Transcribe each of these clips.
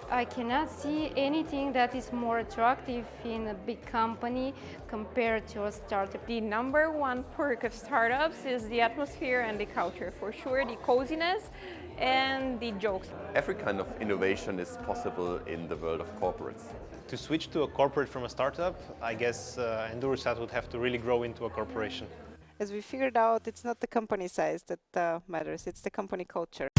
I cannot see anything that is more attractive in a big company compared to a startup. The number one perk of startups is the atmosphere and the culture. For sure, the coziness and the jokes. Every kind of innovation is possible in the world of corporates. To switch to a corporate from a startup, I guess Endurosat would have to really grow into a corporation. As we figured out, it's not the company size that matters, it's the company culture.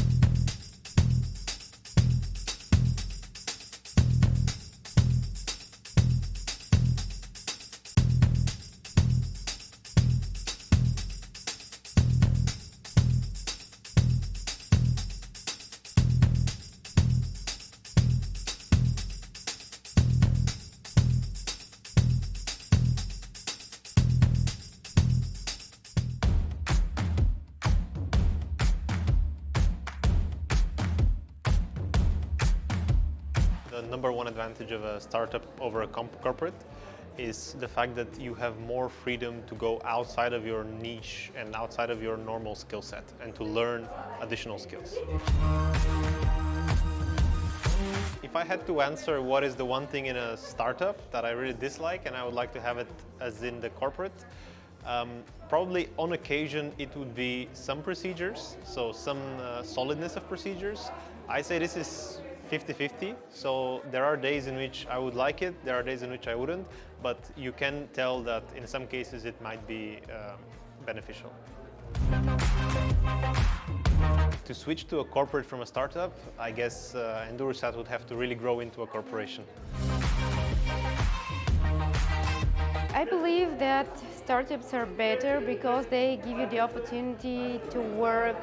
The number one advantage of a startup over a corporate is the fact that you have more freedom to go outside of your niche and outside of your normal skill set and to learn additional skills. If I had to answer what is the one thing in a startup that I really dislike and I would like to have it as in the corporate, probably on occasion it would be some procedures, so some solidness of procedures. I say this is 50-50, so there are days in which I would like it, there are days in which I wouldn't, but you can tell that in some cases it might be beneficial. To switch to a corporate from a startup, I guess Endurosat would have to really grow into a corporation. I believe that startups are better because they give you the opportunity to work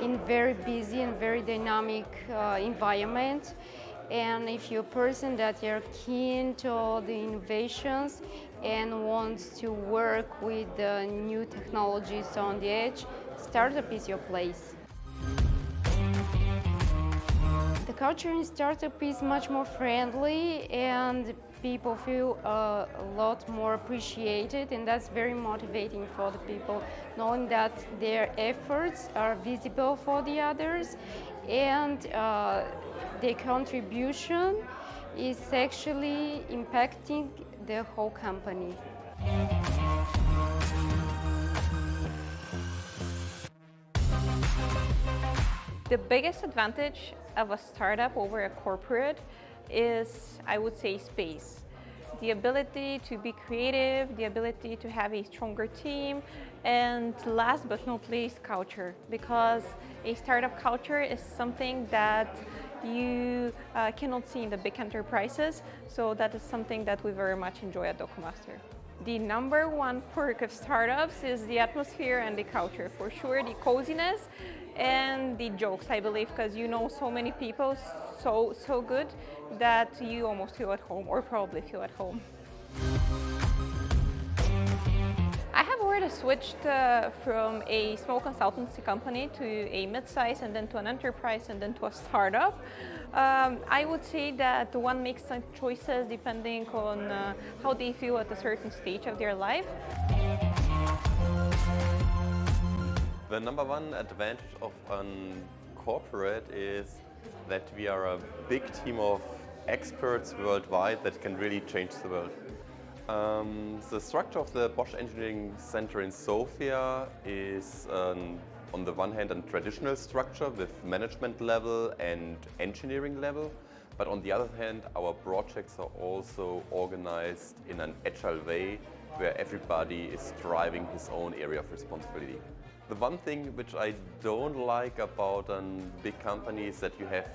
in very busy and very dynamic environment. And if you're a person that you're keen to all the innovations and wants to work with new technologies on the edge, startup is your place. The culture in startup is much more friendly and people feel a lot more appreciated, and that's very motivating for the people, knowing that their efforts are visible for the others and their contribution is actually impacting the whole company. The biggest advantage of a startup over a corporate is, I would say, space. The ability to be creative, the ability to have a stronger team, and last but not least, culture. Because a startup culture is something that you cannot see in the big enterprises, so that is something that we very much enjoy at DocuMaster. The number one perk of startups is the atmosphere and the culture. For sure, the coziness and the jokes, I believe, because you know so many people so good that you almost feel at home, or probably feel at home. I have already switched from a small consultancy company to a mid-size and then to an enterprise and then to a startup. I would say that one makes some choices depending on how they feel at a certain stage of their life. The number one advantage of a corporate is that we are a big team of experts worldwide that can really change the world. The structure of the Bosch Engineering Center in Sofia is, on the one hand, a traditional structure with management level and engineering level, but on the other hand, our projects are also organized in an agile way where everybody is driving his own area of responsibility. The one thing which I don't like about a big company is that you have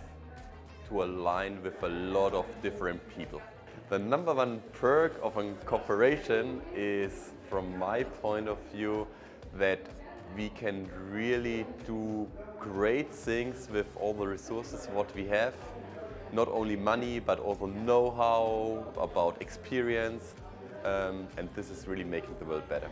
to align with a lot of different people. The number one perk of a corporation is, from my point of view, that we can really do great things with all the resources what we have. Not only money, but also know-how, about experience, and this is really making the world better.